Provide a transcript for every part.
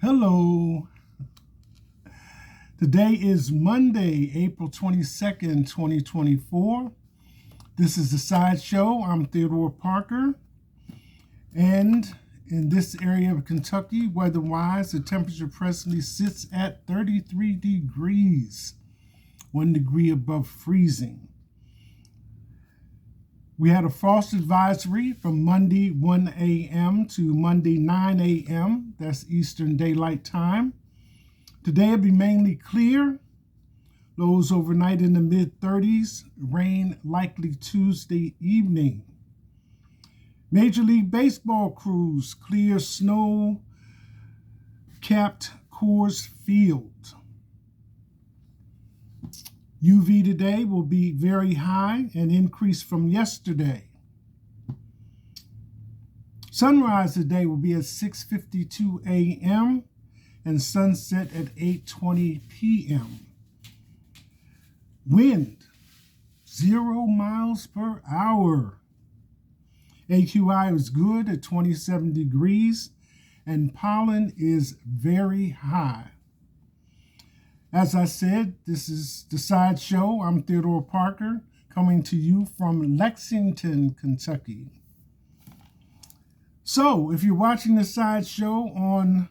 Hello. Today is Monday, April 22nd, 2024. This is The Sideshow. I'm Theodore Parker. And in this area of Kentucky, weather-wise, the temperature presently sits at 33 degrees, 1 degree above freezing. We had a frost advisory from Monday 1 a.m. to Monday 9 a.m. That's Eastern Daylight Time. Today will be mainly clear. Lows overnight in the mid-30s. Rain likely Tuesday evening. Major League Baseball crews clear snow-capped Coors Field. UV today will be very high and increase from yesterday. Sunrise today will be at 6:52 a.m. and sunset at 8:20 p.m. Wind, 0 miles per hour. AQI is good at 27 degrees and pollen is very high. As I said, this is The Sideshow. I'm Theodore Parker, coming to you from Lexington, Kentucky. So, if you're watching The Sideshow on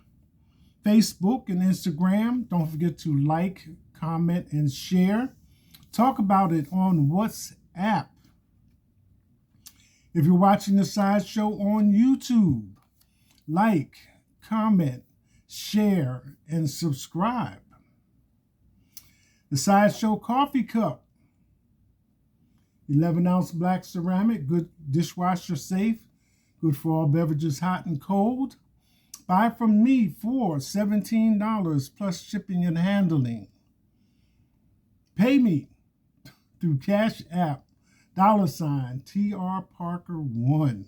Facebook and Instagram, don't forget to like, comment, and share. Talk about it on WhatsApp. If you're watching The Sideshow on YouTube, like, comment, share, and subscribe. The Sideshow coffee cup, 11-ounce black ceramic, good dishwasher safe, good for all beverages hot and cold. Buy from me for $17 plus shipping and handling. Pay me through Cash App, $TR Parker 1.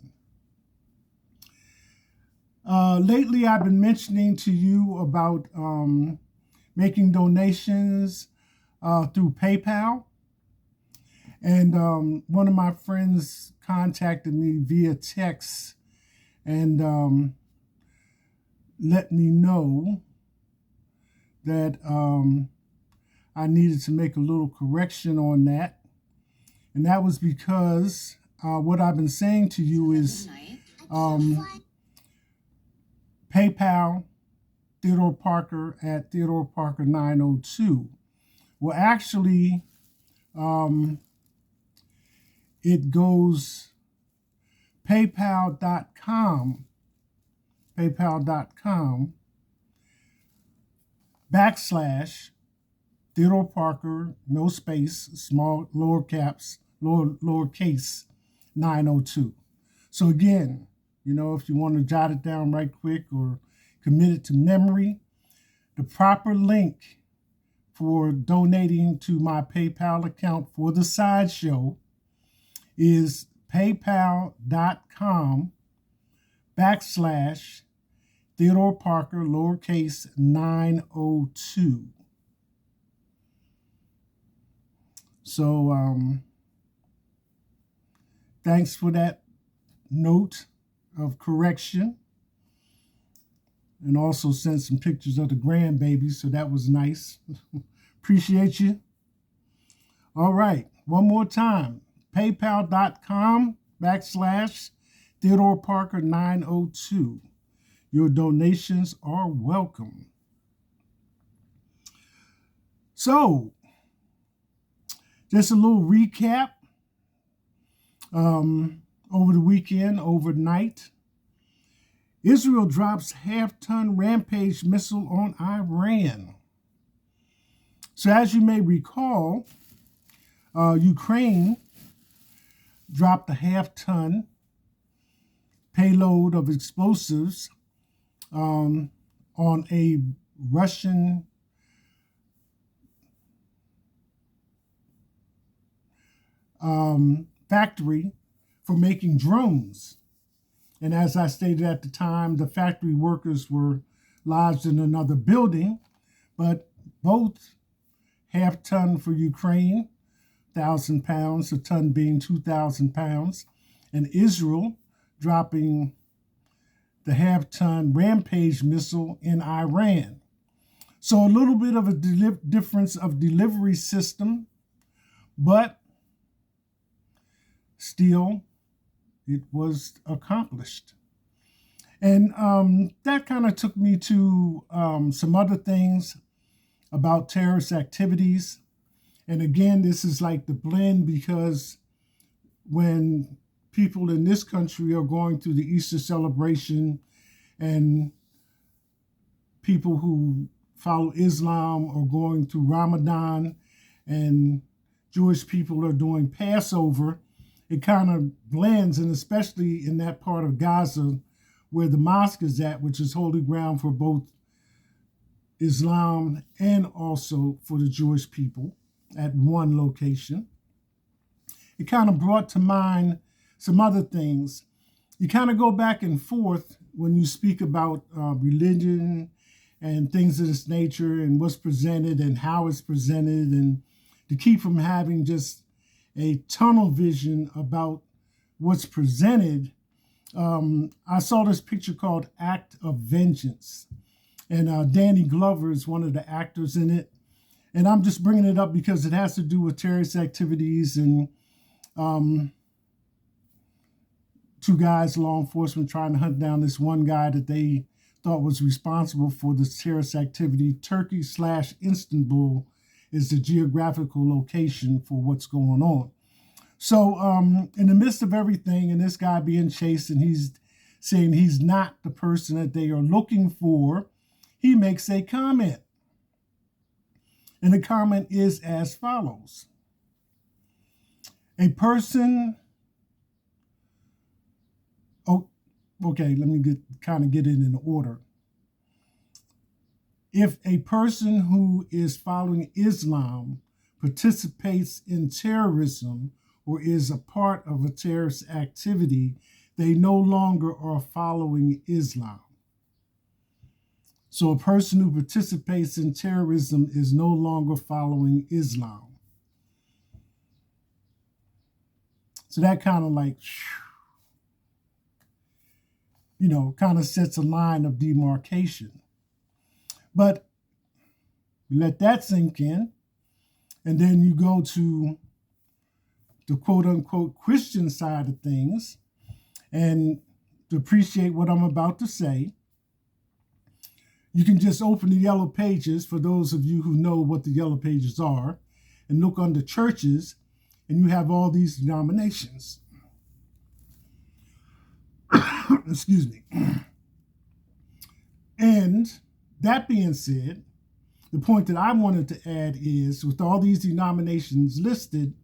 Lately, I've been mentioning to you about making donations through PayPal. And one of my friends contacted me via text and let me know that I needed to make a little correction on that. And that was because what I've been saying to you is PayPal, Theodore Parker at Theodore Parker 902. Well, actually, it goes paypal.com / Theodore Parker, no space, small, lowercase 902. So again, if you want to jot it down right quick or commit it to memory, the proper link for donating to my PayPal account for The Sideshow is paypal.com / Theodore Parker, lowercase 902. So, thanks for that note of correction. And also sent some pictures of the grandbabies, so that was nice. Appreciate you. All right, one more time. PayPal.com / Theodore Parker 902. Your donations are welcome. So, just a little recap. Over the weekend, overnight, Israel drops half-ton rampage missile on Iran. So as you may recall, Ukraine dropped a half-ton payload of explosives on a Russian factory for making drones. And as I stated at the time, the factory workers were lodged in another building, but both half-ton for Ukraine, 1,000 pounds, a ton being 2,000 pounds, and Israel dropping the half-ton Rampage missile in Iran. So a little bit of a difference of delivery system, but still it was accomplished. And that kind of took me to some other things about terrorist activities. And again, this is like the blend, because when people in this country are going through the Easter celebration and people who follow Islam are going through Ramadan and Jewish people are doing Passover, it kind of blends, and especially in that part of Gaza where the mosque is at, which is holy ground for both Islam and also for the Jewish people at one location. It kind of brought to mind some other things. You kind of go back and forth when you speak about religion and things of this nature and what's presented and how it's presented, and to keep from having just a tunnel vision about what's presented. I saw this picture called Act of Vengeance, and Danny Glover is one of the actors in it. And I'm just bringing it up because it has to do with terrorist activities and two guys, law enforcement, trying to hunt down this one guy that they thought was responsible for this terrorist activity. Turkey/Istanbul is the geographical location for what's going on. So in the midst of everything, and this guy being chased, and he's saying he's not the person that they are looking for, he makes a comment. And the comment is as follows. A person, okay, let me get it in order. If a person who is following Islam participates in terrorism or is a part of a terrorist activity, they no longer are following Islam. So a person who participates in terrorism is no longer following Islam. So that kind of like, kind of sets a line of demarcation. But you let that sink in, and then you go to the quote unquote Christian side of things, and to appreciate what I'm about to say, you can just open the yellow pages, for those of you who know what the yellow pages are, and look under churches, and you have all these denominations. Excuse me. And that being said, the point that I wanted to add is, with all these denominations listed,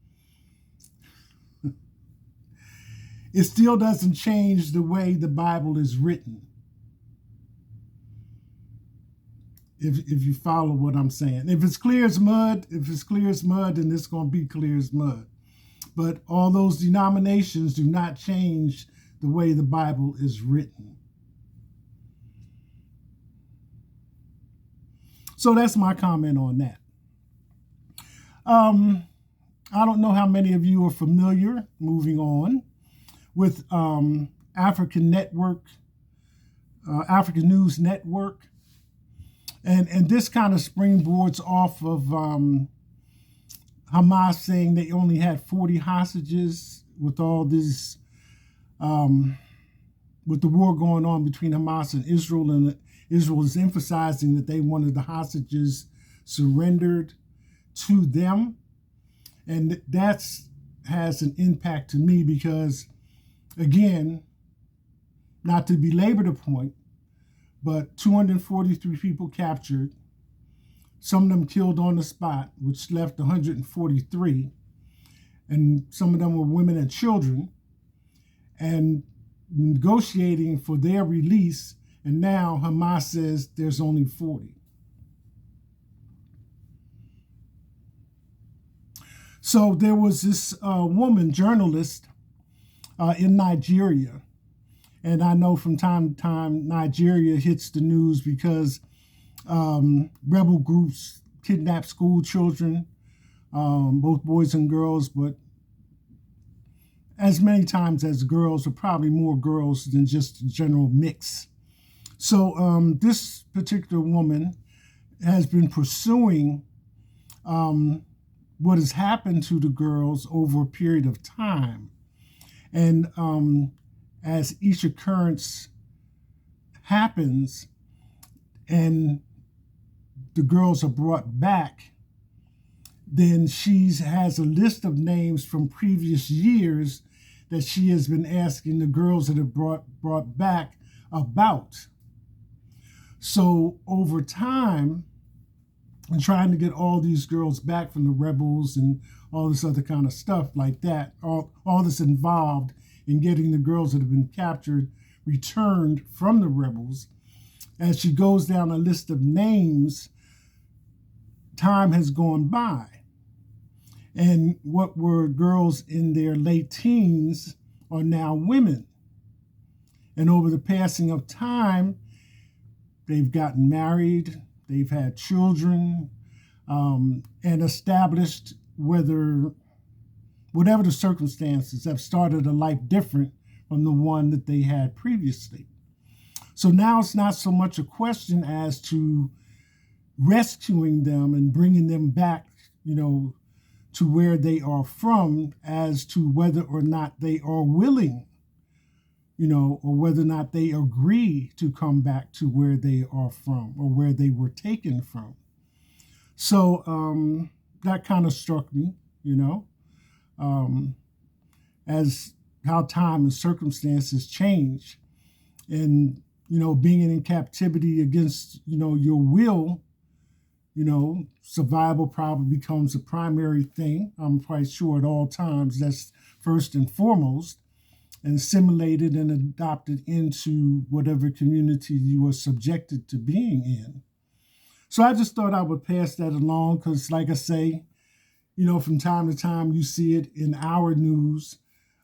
it still doesn't change the way the Bible is written. If you follow what I'm saying. If it's clear as mud, then it's going to be clear as mud. But all those denominations do not change the way the Bible is written. So that's my comment on that. I don't know how many of you are familiar, moving on, with African News Network. And this kind of springboards off of Hamas saying they only had 40 hostages with all this, with the war going on between Hamas and Israel. And Israel is emphasizing that they wanted the hostages surrendered to them. And that has an impact to me because, again, not to belabor the point, but 243 people captured, some of them killed on the spot, which left 143, and some of them were women and children, and negotiating for their release, and now Hamas says there's only 40. So there was this woman, journalist, in Nigeria. And I know from time to time, Nigeria hits the news because rebel groups kidnap school children, both boys and girls. But as many times as girls, or probably more girls than just a general mix. So this particular woman has been pursuing what has happened to the girls over a period of time. And as each occurrence happens and the girls are brought back, then she has a list of names from previous years that she has been asking the girls that have brought back about. So over time, and trying to get all these girls back from the rebels and all this other kind of stuff like that, all this involved in getting the girls that have been captured returned from the rebels. As she goes down a list of names, time has gone by. And what were girls in their late teens are now women. And over the passing of time, they've gotten married, they've had children, and established whatever the circumstances, have started a life different from the one that they had previously. So now it's not so much a question as to rescuing them and bringing them back, to where they are from, as to whether or not they are willing, or whether or not they agree to come back to where they are from or where they were taken from. So that kind of struck me, as how time and circumstances change. And, being in captivity against, your will, survival probably becomes a primary thing. I'm quite sure at all times that's first and foremost, and assimilated and adopted into whatever community you are subjected to being in. So I just thought I would pass that along because, like I say, from time to time you see it in our news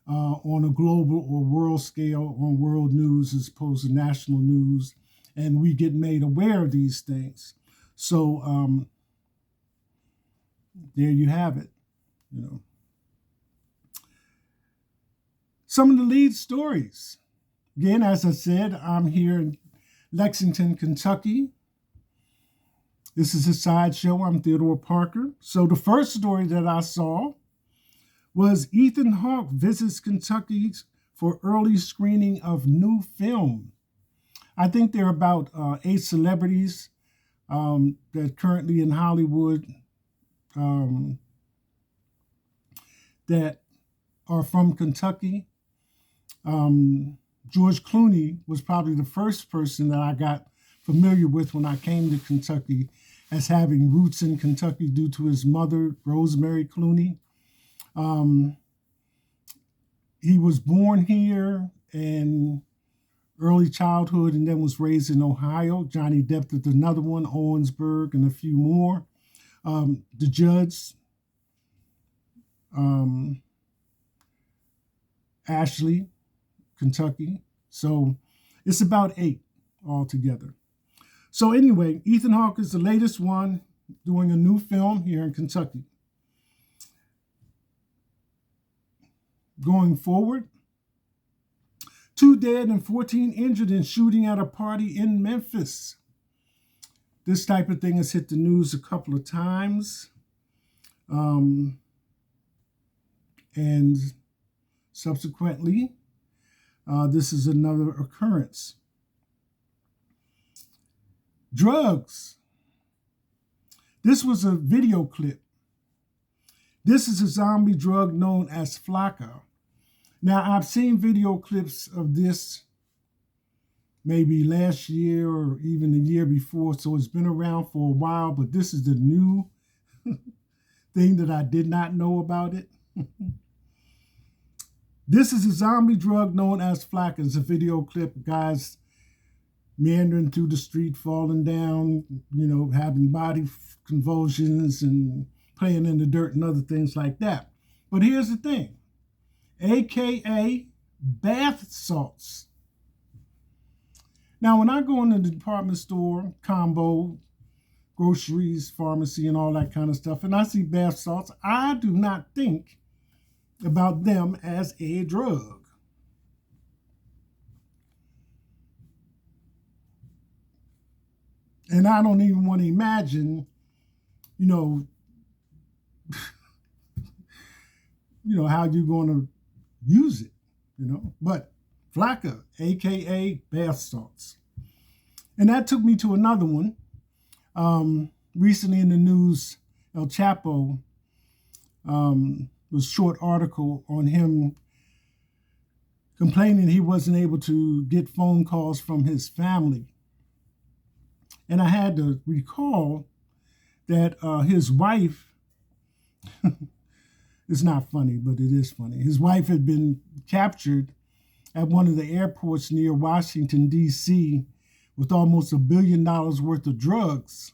on a global or world scale, on world news as opposed to national news, and we get made aware of these things. So there you have it. Some of the lead stories. Again, as I said, I'm here in Lexington, Kentucky. This is a sideshow. I'm Theodore Parker. So the first story that I saw was Ethan Hawke visits Kentucky for early screening of new film. I think there are about 8 celebrities that currently in Hollywood that are from Kentucky. George Clooney was probably the first person that I got familiar with when I came to Kentucky as having roots in Kentucky due to his mother, Rosemary Clooney. He was born here in early childhood and then was raised in Ohio. Johnny Depp is another one, Owensburg, and a few more. The Judds, Ashley, Kentucky. So it's about 8 altogether. So anyway, Ethan Hawke is the latest one doing a new film here in Kentucky. Going forward, 2 dead and 14 injured in shooting at a party in Memphis. This type of thing has hit the news a couple of times. And subsequently, this is another occurrence. Drugs. This was a video clip. This is a zombie drug known as Flakka. Now, I've seen video clips of this maybe last year or even the year before, so it's been around for a while, but this is the new thing that I did not know about it. This is a zombie drug known as Flakka. It's a video clip, guys meandering through the street, falling down, having body convulsions and playing in the dirt and other things like that. But here's the thing, AKA bath salts. Now, when I go into the department store, combo, groceries, pharmacy, and all that kind of stuff, and I see bath salts, I do not think about them as a drug. And I don't even want to imagine, you know, how you're going to use it, But Flakka, aka bath salts. And that took me to another one. Recently in the news, El Chapo was a short article on him complaining he wasn't able to get phone calls from his family. And I had to recall that his wife, it's not funny, but it is funny. His wife had been captured at one of the airports near Washington, D.C., with almost $1 billion worth of drugs.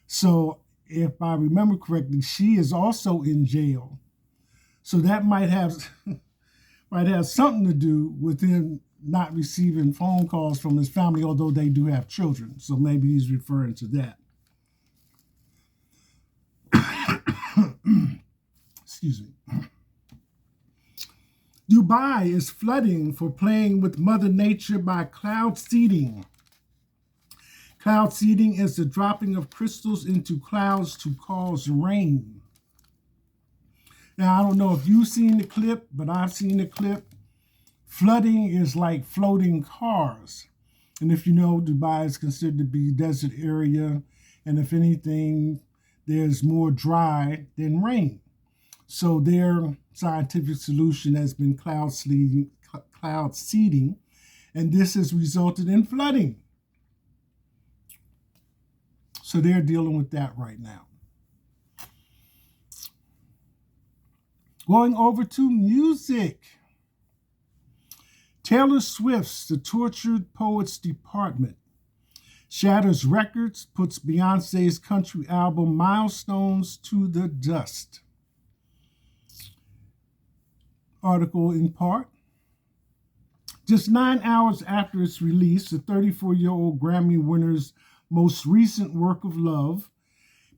So if I remember correctly, she is also in jail. So that might have something to do with him not receiving phone calls from his family, although they do have children. So maybe he's referring to that. Excuse me. Dubai is flooding for playing with Mother Nature by cloud seeding. Cloud seeding is the dropping of crystals into clouds to cause rain. Now, I don't know if you've seen the clip, but I've seen the clip. Flooding is like floating cars. And if you know, Dubai is considered to be a desert area. And if anything, there's more dry than rain. So their scientific solution has been cloud seeding, and this has resulted in flooding. So they're dealing with that right now. Going over to music. Taylor Swift's The Tortured Poets Department shatters records, puts Beyonce's country album Milestones to the dust. Article in part. Just 9 hours after its release, the 34-year-old Grammy winner's most recent work of love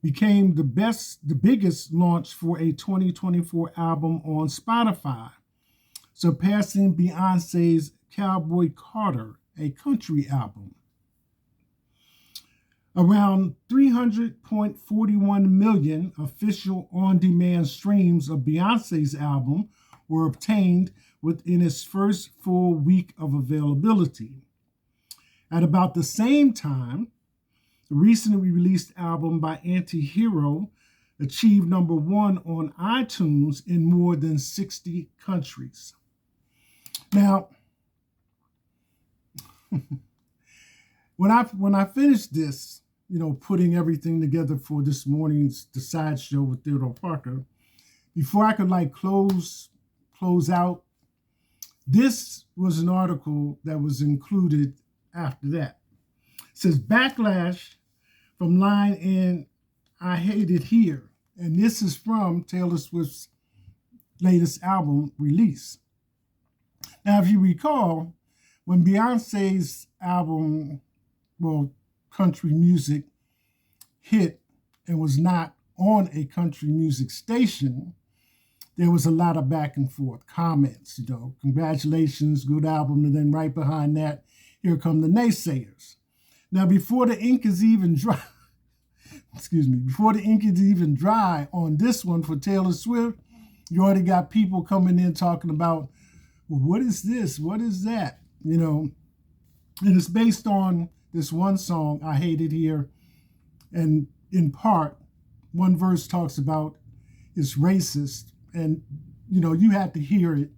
became the biggest launch for a 2024 album on Spotify, surpassing Beyonce's Cowboy Carter, a country album. Around 300.41 million official on-demand streams of Beyonce's album were obtained within its first full week of availability. At about the same time, the recently released album by Anti-Hero achieved number 1 on iTunes in more than 60 countries. Now, when I finished this, putting everything together for this morning's The Side Show with Theodore Parker, before I could close out, this was an article that was included after that. It says, backlash from line in I Hate It Here. And this is from Taylor Swift's latest album release. Now, if you recall, when Beyonce's album, country music, hit and was not on a country music station, there was a lot of back and forth comments, congratulations, good album. And then right behind that, here come the naysayers. Now, before the ink is even dry, on this one for Taylor Swift, you already got people coming in talking about, well, what is this? What is that? And it's based on this one song, I Hate It Here. And in part, one verse talks about it's racist. And, you have to hear it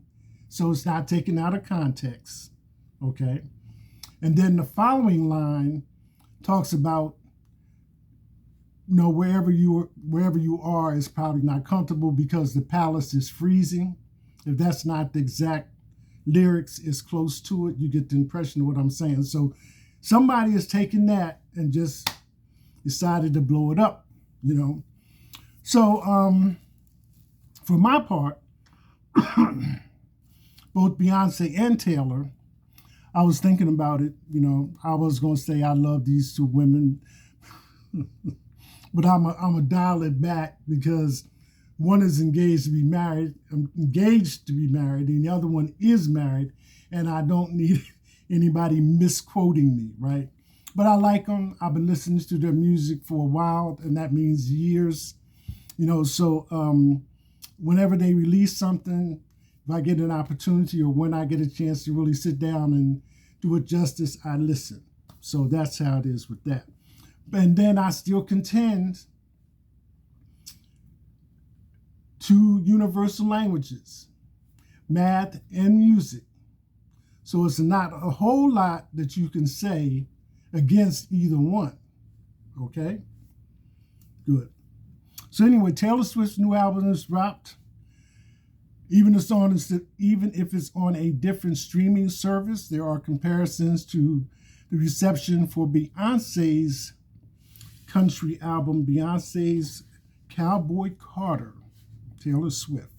so it's not taken out of context, okay? And then the following line talks about, wherever you are is probably not comfortable because the palace is freezing. If that's not the exact lyrics, it's close to it. You get the impression of what I'm saying. So somebody is taking that and just decided to blow it up, So, for my part, both Beyonce and Taylor, I was thinking about it. I was going to say I love these two women, but I'm a dial it back because One is engaged to be married, and the other one is married, and I don't need anybody misquoting me, right? But I like them. I've been listening to their music for a while, and that means years, So whenever they release something, if I get an opportunity or when I get a chance to really sit down and do it justice, I listen. So that's how it is with that. And then I still contend two universal languages, math and music. So it's not a whole lot that you can say against either one. Okay? Good. So anyway, Taylor Swift's new album is dropped. Even if it's on a different streaming service, there are comparisons to the reception for Beyonce's country album, Beyonce's Cowboy Carter, Taylor Swift.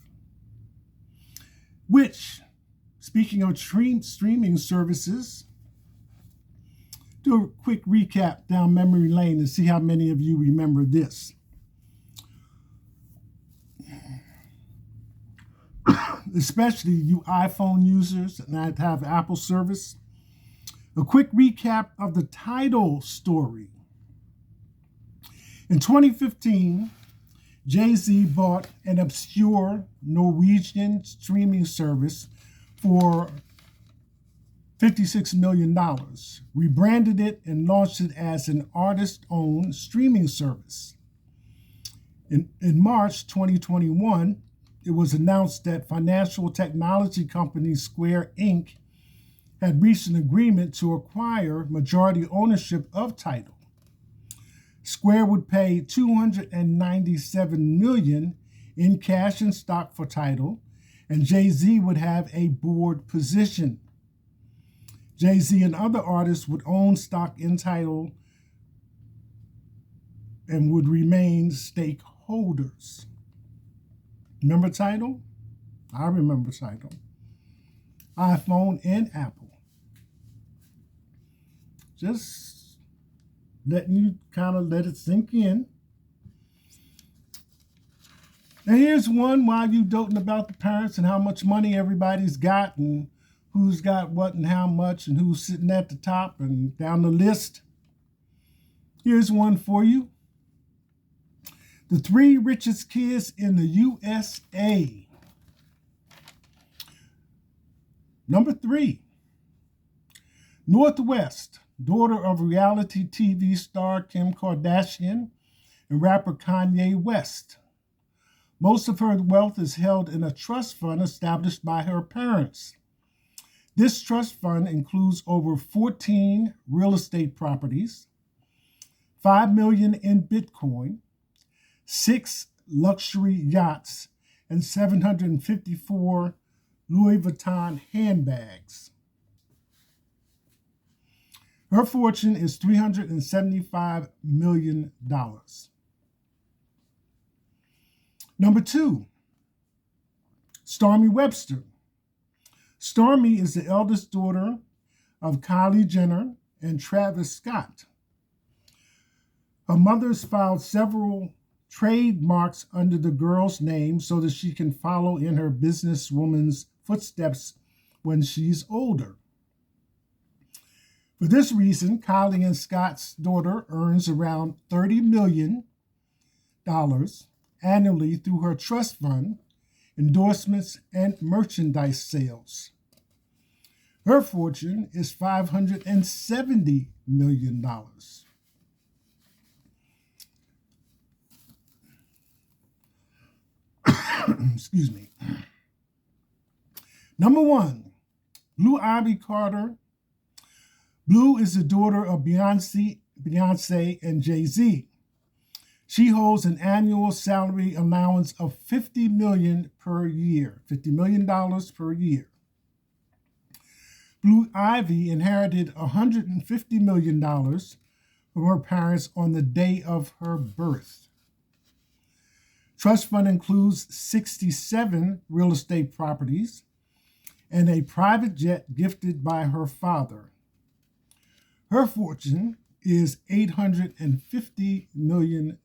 Which, speaking of streaming services, do a quick recap down memory lane and see how many of you remember this. Especially you iPhone users that have Apple service. A quick recap of the Tidal story. In 2015, Jay-Z bought an obscure Norwegian streaming service for $56 million, rebranded it, and launched it as an artist-owned streaming service. In March 2021, it was announced that financial technology company Square Inc. had reached an agreement to acquire majority ownership of Tidal. Square would pay $297 million in cash and stock for Tidal, and Jay-Z would have a board position. Jay-Z and other artists would own stock in Tidal and would remain stakeholders. Remember Tidal? I remember Tidal. iPhone and Apple. Just letting you kind of let it sink in. And here's one while you doting about the parents and how much money everybody's got and who's got what and how much and who's sitting at the top and down the list. Here's one for you. The 3 richest kids in the USA. Number 3, Northwest, daughter of reality TV star Kim Kardashian and rapper Kanye West. Most of her wealth is held in a trust fund established by her parents. This trust fund includes over 14 real estate properties, $5 million in Bitcoin, 6 luxury yachts, and 754 Louis Vuitton handbags. Her fortune is $375 million. Number 2, Stormy Webster. Stormy is the eldest daughter of Kylie Jenner and Travis Scott. Her mother's filed several trademarks under the girl's name so that she can follow in her businesswoman's footsteps when she's older. For this reason, Kylie and Scott's daughter earns around $30 million annually through her trust fund, endorsements, and merchandise sales. Her fortune is $570 million. Excuse me. Number 1, Blue Ivy Carter. Blue is the daughter of Beyonce and Jay-Z. She holds an annual salary allowance of $50 million per year, $50 million per year. Blue Ivy inherited $150 million from her parents on the day of her birth. Trust fund includes 67 real estate properties and a private jet gifted by her father. Her fortune is $850 million.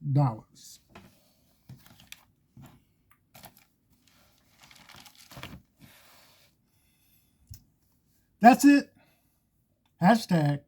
That's it. Hashtag